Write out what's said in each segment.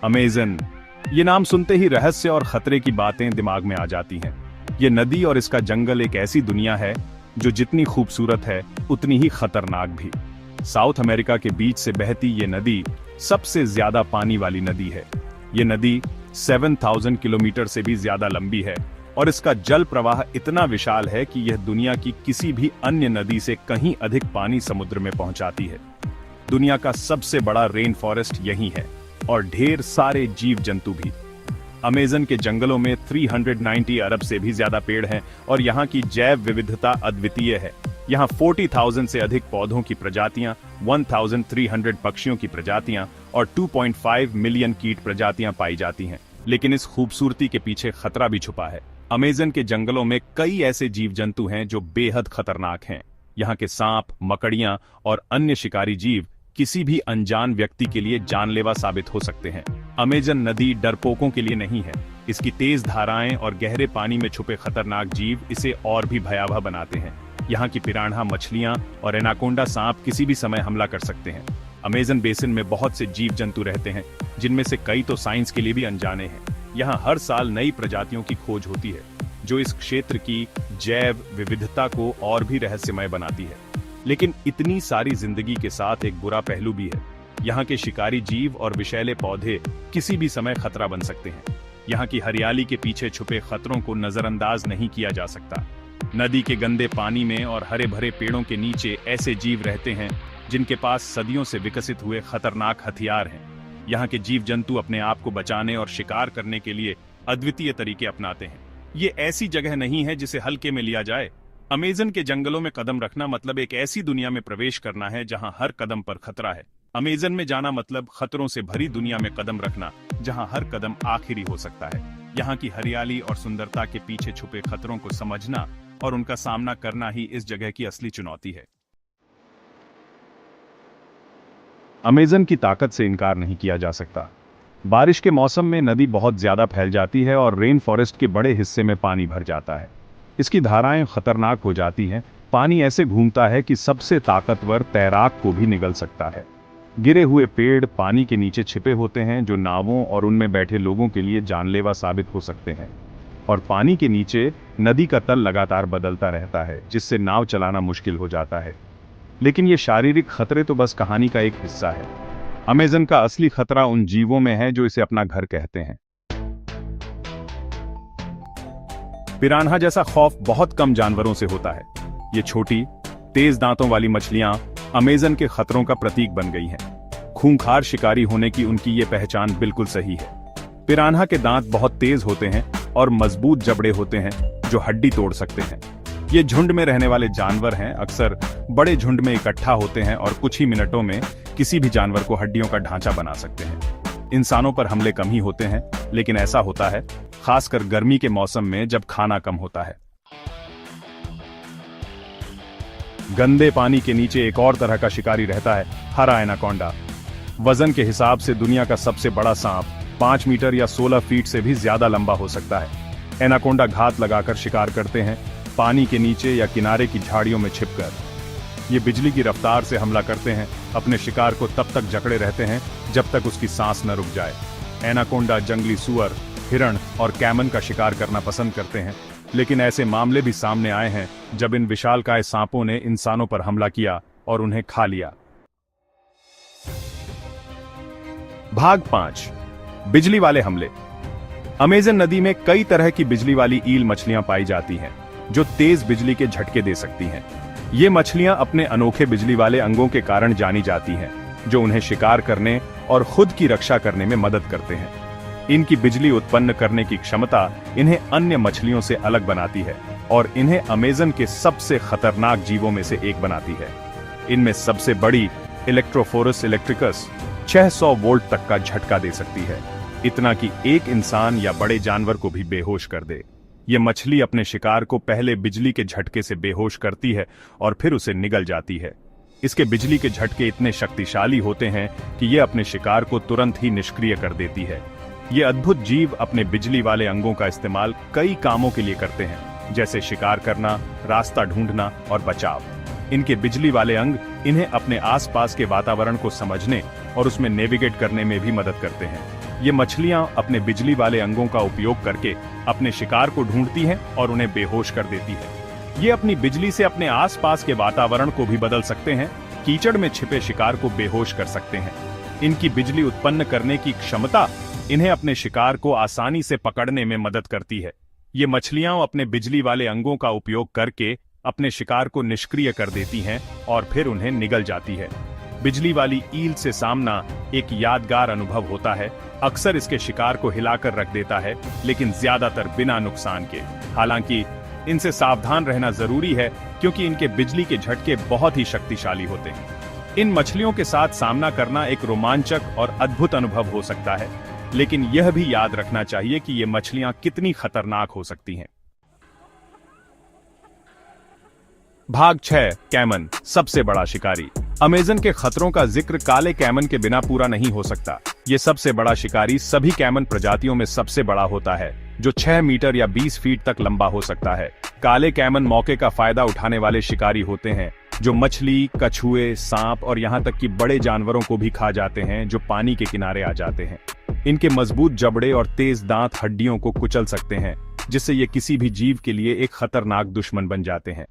Amazon, ये नाम सुनते ही रहस्य और खतरे की बातें दिमाग में आ जाती हैं। ये नदी और इसका जंगल एक ऐसी दुनिया है जो जितनी खूबसूरत है उतनी ही खतरनाक भी। साउथ अमेरिका के बीच से बहती ये नदी सबसे ज्यादा पानी वाली नदी है। ये नदी 7000 किलोमीटर से भी ज्यादा लंबी है और इसका जल प्रवाह इतना विशाल है कि यह दुनिया की किसी भी अन्य नदी से कहीं अधिक पानी समुद्र में पहुंचाती है। दुनिया का सबसे बड़ा रेन फॉरेस्ट यही है और ढेर सारे जीव जंतु भी। अमेज़न के जंगलों में 390 अरब से भी ज्यादा पेड़ हैं और यहाँ की जैव विविधता अद्वितीय है। यहाँ 40,000 से अधिक पौधों की प्रजातियां, 1300 पक्षियों की प्रजातियां और 2.5 मिलियन कीट प्रजातियां पाई जाती हैं। लेकिन इस खूबसूरती के पीछे खतरा भी छुपा है। अमेज़न के जंगलों में कई ऐसे जीव जंतु हैं जो बेहद खतरनाक हैं। यहाँ के सांप, मकड़ियां और अन्य शिकारी जीव किसी भी अनजान व्यक्ति के लिए जानलेवा साबित हो सकते हैं। अमेज़न नदी डरपोकों के लिए नहीं है। इसकी तेज धाराएं और गहरे पानी में छुपे खतरनाक जीव इसे और भी भयावह बनाते हैं। यहाँ की पिरान्हा मछलियां और एनाकोंडा सांप किसी भी समय हमला कर सकते हैं। अमेज़न बेसिन में बहुत से जीव जंतु रहते हैं, जिनमें से कई तो साइंस के लिए भी अनजाने हैं। यहाँ हर साल नई प्रजातियों की खोज होती है, जो इस क्षेत्र की जैव विविधता को और भी रहस्यमय बनाती है। लेकिन इतनी सारी जिंदगी के साथ एक बुरा पहलू भी है। यहाँ के शिकारी जीव और विषैले पौधे किसी भी समय खतरा बन सकते हैं। यहाँ की हरियाली के पीछे छुपे खतरों को नजरअंदाज नहीं किया जा सकता। नदी के गंदे पानी में और हरे भरे पेड़ों के नीचे ऐसे जीव रहते हैं जिनके पास सदियों से विकसित हुए खतरनाक हथियार हैं। यहाँ के जीव जंतु अपने आप को बचाने और शिकार करने के लिए अद्वितीय तरीके अपनाते हैं। ये ऐसी जगह नहीं है जिसे हल्के में लिया जाए। अमेज़न के जंगलों में कदम रखना मतलब एक ऐसी दुनिया में प्रवेश करना है जहां हर कदम पर खतरा है। अमेज़न में जाना मतलब खतरों से भरी दुनिया में कदम रखना जहां हर कदम आखिरी हो सकता है। यहाँ की हरियाली और सुंदरता के पीछे छुपे खतरों को समझना और उनका सामना करना ही इस जगह की असली चुनौती है। अमेज़न की ताकत से इनकार नहीं किया जा सकता। बारिश के मौसम में नदी बहुत ज्यादा फैल जाती है और रेन फॉरेस्ट के बड़े हिस्से में पानी भर जाता है। इसकी धाराएं खतरनाक हो जाती हैं। पानी ऐसे घूमता है कि सबसे ताकतवर तैराक को भी निगल सकता है। गिरे हुए पेड़ पानी के नीचे छिपे होते हैं, जो नावों और उनमें बैठे लोगों के लिए जानलेवा साबित हो सकते हैं। और पानी के नीचे नदी का तल लगातार बदलता रहता है, जिससे नाव चलाना मुश्किल हो जाता है। लेकिन ये शारीरिक खतरे तो बस कहानी का एक हिस्सा है। अमेज़न का असली खतरा उन जीवों में है जो इसे अपना घर कहते हैं। पिरान्हा जैसा खौफ बहुत कम जानवरों से होता है। ये छोटी, तेज दांतों वाली मछलियां अमेज़न के खतरों का प्रतीक बन गई हैं। खूंखार शिकारी होने की उनकी ये पहचान बिल्कुल सही है। पिरान्हा के दांत बहुत तेज होते हैं और मजबूत जबड़े होते हैं जो हड्डी तोड़ सकते हैं। ये झुंड में रहने वाले जानवर हैं, अक्सर बड़े झुंड में इकट्ठा होते हैं और कुछ ही मिनटों में किसी भी जानवर को हड्डियों का ढांचा बना सकते हैं। इंसानों पर हमले कम ही होते हैं, लेकिन ऐसा होता है खासकर गर्मी के मौसम में जब खाना कम होता है। गंदे पानी के नीचे एक और तरह का शिकारी रहता है, हरा एनाकोंडा। वजन के हिसाब से दुनिया का सबसे बड़ा सांप 5 मीटर या 16 फीट से भी ज्यादा लंबा हो सकता है। एनाकोंडा घात लगाकर शिकार करते हैं, पानी के नीचे या किनारे की झाड़ियों में छिपकर। ये बिजली की रफ्तार से हमला करते हैं, अपने शिकार को तब तक जकड़े रहते हैं जब तक उसकी सांस न रुक जाए। एनाकोंडा जंगली सुअर, हिरण और कैमन का शिकार करना पसंद करते हैं, लेकिन ऐसे मामले भी सामने आए हैं जब इन विशालकाय सांपों ने इंसानों पर हमला किया और उन्हें खा लिया। भाग 5, बिजली वाले हमले। अमेज़न नदी में कई तरह की बिजली वाली ईल मछलियां पाई जाती हैं, जो तेज बिजली के झटके दे सकती हैं। ये मछलियां अपने अनोखे बिजली वाले अंगों के कारण जानी जाती हैं, जो उन्हें शिकार करने और खुद की रक्षा करने में मदद करते हैं। इनकी बिजली उत्पन्न करने की क्षमता इन्हें अन्य मछलियों से अलग बनाती है और इन्हें अमेज़न के सबसे खतरनाक जीवों में से एक बनाती है। इनमें सबसे बड़ी इलेक्ट्रोफोरस इलेक्ट्रिकस 600 वोल्ट तक का झटका दे सकती है, इतना कि एक इंसान या बड़े जानवर को भी बेहोश कर दे। ये मछली अपने शिकार को पहले बिजली के झटके से बेहोश करती है और फिर उसे निगल जाती है। इसके बिजली के झटके इतने शक्तिशाली होते हैं कि ये अपने शिकार को तुरंत ही निष्क्रिय कर देती है। ये अद्भुत जीव अपने बिजली वाले अंगों का इस्तेमाल कई कामों के लिए करते हैं, जैसे शिकार करना, रास्ता ढूंढना और बचाव। इनके बिजली वाले अंग इन्हें अपने आसपास के वातावरण को समझने और उसमें नेविगेट करने में भी मदद करते हैं। ये मछलियां अपने बिजली वाले अंगों का उपयोग करके अपने शिकार को ढूंढती हैं और उन्हें बेहोश कर देती है। ये अपनी बिजली से अपने आसपास के वातावरण को भी बदल सकते हैं, कीचड़ में छिपे शिकार को बेहोश कर सकते हैं। इनकी बिजली उत्पन्न करने की क्षमता इन्हें अपने शिकार को आसानी से पकड़ने में मदद करती है। ये मछलियां अपने बिजली वाले अंगों का उपयोग करके अपने शिकार को निष्क्रिय कर देती हैं और फिर उन्हें निगल जाती है। बिजली वाली ईल से सामना एक यादगार अनुभव होता है। अक्सर इसके शिकार को हिलाकर रख देता है, लेकिन ज्यादातर बिना नुकसान के। हालांकि इनसे सावधान रहना जरूरी है, क्योंकि इनके बिजली के झटके बहुत ही शक्तिशाली होते हैं। इन मछलियों के साथ सामना करना एक रोमांचक और अद्भुत अनुभव हो सकता है, लेकिन यह भी याद रखना चाहिए कि ये मछलियां कितनी खतरनाक हो सकती हैं। भाग 6, कैमन, सबसे बड़ा शिकारी। अमेज़न के खतरों का जिक्र काले कैमन के बिना पूरा नहीं हो सकता। ये सबसे बड़ा शिकारी सभी कैमन प्रजातियों में सबसे बड़ा होता है, जो 6 मीटर या 20 फीट तक लंबा हो सकता है। काले कैमन मौके का फायदा उठाने वाले शिकारी होते हैं, जो मछली, कछुए, सांप और यहाँ तक कि बड़े जानवरों को भी खा जाते हैं जो पानी के किनारे आ जाते हैं। इनके मजबूत जबड़े और तेज दांत हड्डियों को कुचल सकते हैं, जिससे ये किसी भी जीव के लिए एक खतरनाक दुश्मन बन जाते हैं।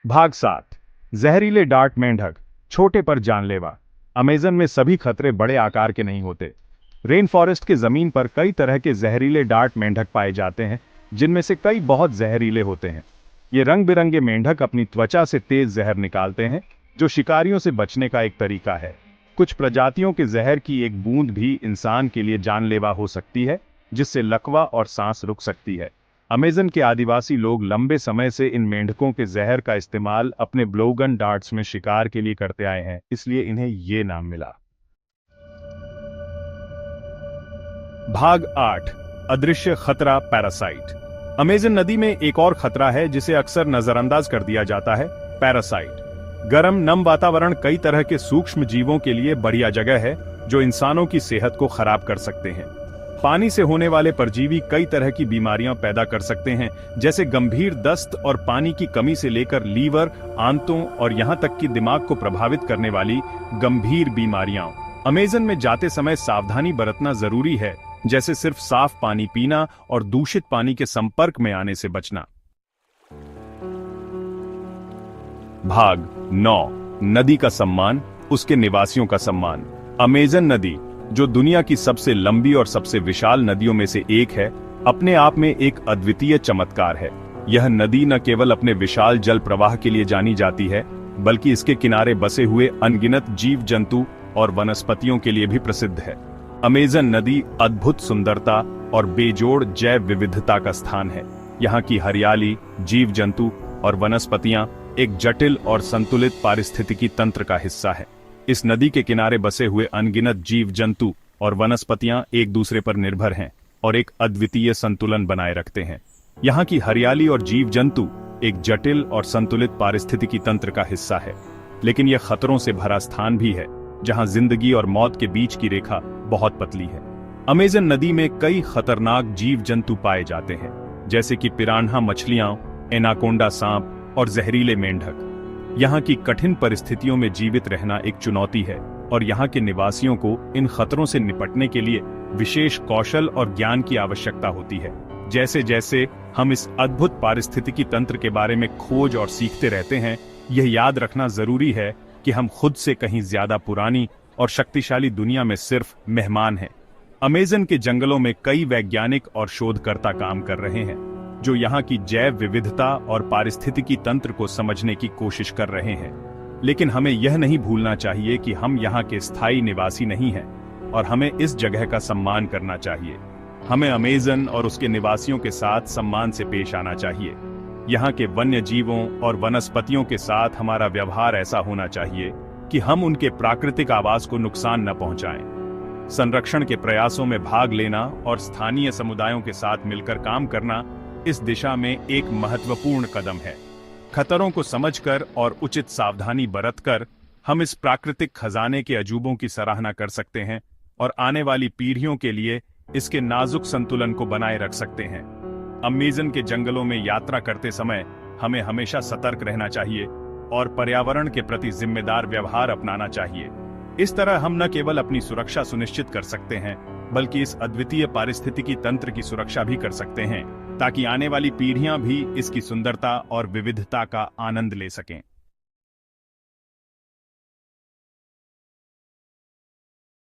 भाग 7, जहरीले डार्ट मेंढक, छोटे पर जानलेवा। अमेज़न में सभी खतरे बड़े आकार के नहीं होते। रेन फॉरेस्ट के जमीन पर कई तरह के जहरीले डार्ट मेंढक पाए जाते हैं, जिनमें से कई बहुत जहरीले होते हैं। ये रंग बिरंगे मेंढक अपनी त्वचा से तेज जहर निकालते हैं, जो शिकारियों से बचने का एक तरीका है। कुछ प्रजातियों के जहर की एक बूंद भी इंसान के लिए जानलेवा हो सकती है, जिससे लकवा और सांस रुक सकती है। अमेज़न के आदिवासी लोग लंबे समय से इन मेंढकों के जहर का इस्तेमाल अपने ब्लोगन डार्ट्स में शिकार के लिए करते आए हैं, इसलिए इन्हें ये नाम मिला। भाग 8, अदृश्य खतरा, पैरासाइट। अमेज़न नदी में एक और खतरा है जिसे अक्सर नजरअंदाज कर दिया जाता है, पैरासाइट। गर्म, नम वातावरण कई तरह के सूक्ष्म जीवों के लिए बढ़िया जगह है, जो इंसानों की सेहत को खराब कर सकते हैं। पानी से होने वाले परजीवी कई तरह की बीमारियां पैदा कर सकते हैं, जैसे गंभीर दस्त और पानी की कमी से लेकर लीवर, आंतों और यहां तक कि दिमाग को प्रभावित करने वाली गंभीर बीमारियां। अमेज़न में जाते समय सावधानी बरतना जरूरी है, जैसे सिर्फ साफ पानी पीना और दूषित पानी के संपर्क में आने से बचना। भाग 9, नदी का सम्मान, उसके निवासियों का सम्मान। अमेज़न नदी, जो दुनिया की सबसे लंबी और सबसे विशाल नदियों में से एक है, अपने आप में एक अद्वितीय चमत्कार है। यह नदी न केवल अपने विशाल जल प्रवाह के लिए जानी जाती है, बल्कि इसके किनारे बसे हुए अनगिनत जीव जंतु और वनस्पतियों के लिए भी प्रसिद्ध है। अमेज़न नदी अद्भुत सुंदरता और बेजोड़ जैव विविधता का स्थान है। यहाँ की हरियाली, जीव जंतु और वनस्पतियां एक जटिल और संतुलित पारिस्थितिकी तंत्र का हिस्सा है। इस नदी के किनारे बसे हुए अनगिनत जीव जंतु और वनस्पतियां एक दूसरे पर निर्भर हैं और एक अद्वितीय संतुलन बनाए रखते हैं। यहाँ की हरियाली और जीव जंतु एक जटिल और संतुलित पारिस्थितिकी तंत्र का हिस्सा है, लेकिन यह खतरों से भरा स्थान भी है, जहाँ जिंदगी और मौत के बीच की रेखा बहुत पतली है। अमेज़न नदी में कई खतरनाक जीव जंतु पाए जाते हैं, जैसे कि पिरान्हा मछलियां, एनाकोंडा सांप और जहरीले मेंढक। यहाँ की कठिन परिस्थितियों में जीवित रहना एक चुनौती है, और यहाँ के निवासियों को इन खतरों से निपटने के लिए विशेष कौशल और ज्ञान की आवश्यकता होती है। जैसे जैसे हम इस अद्भुत पारिस्थितिकी तंत्र के बारे में खोज और सीखते रहते हैं, यह याद रखना जरूरी है कि हम खुद से कहीं ज्यादा पुरानी और शक्तिशाली दुनिया में सिर्फ मेहमान हैं। अमेज़न के जंगलों में कई वैज्ञानिक और शोधकर्ता काम कर रहे हैं, जो यहाँ की जैव विविधता और पारिस्थितिकी तंत्र को समझने की कोशिश कर रहे हैं। लेकिन हमें यह नहीं भूलना चाहिए कि हम यहाँ के स्थायी निवासी नहीं हैं, और हमें इस जगह का सम्मान करना चाहिए। हमें अमेज़न और उसके निवासियों के साथ सम्मान से पेश आना चाहिए। यहाँ के वन्य जीवों और वनस्पतियों के साथ हमारा व्यवहार ऐसा होना चाहिए कि हम उनके प्राकृतिक आवास को नुकसान न पहुंचाएं। संरक्षण के प्रयासों में भाग लेना और स्थानीय समुदायों के साथ मिलकर काम करना इस दिशा में एक महत्वपूर्ण कदम है। खतरों को समझकर और उचित सावधानी बरतकर हम इस प्राकृतिक खजाने के अजूबों की सराहना कर सकते हैं और आने वाली पीढ़ियों के लिए इसके नाजुक संतुलन को बनाए रख सकते हैं। अमेज़न के जंगलों में यात्रा करते समय हमें हमेशा सतर्क रहना चाहिए और पर्यावरण के प्रति जिम्मेदार व्यवहार अपनाना चाहिए। इस तरह हम न केवल अपनी सुरक्षा सुनिश्चित कर सकते हैं, बल्कि इस अद्वितीय पारिस्थितिकी तंत्र की सुरक्षा भी कर सकते हैं, ताकि आने वाली पीढ़ियां भी इसकी सुंदरता और विविधता का आनंद ले सकें।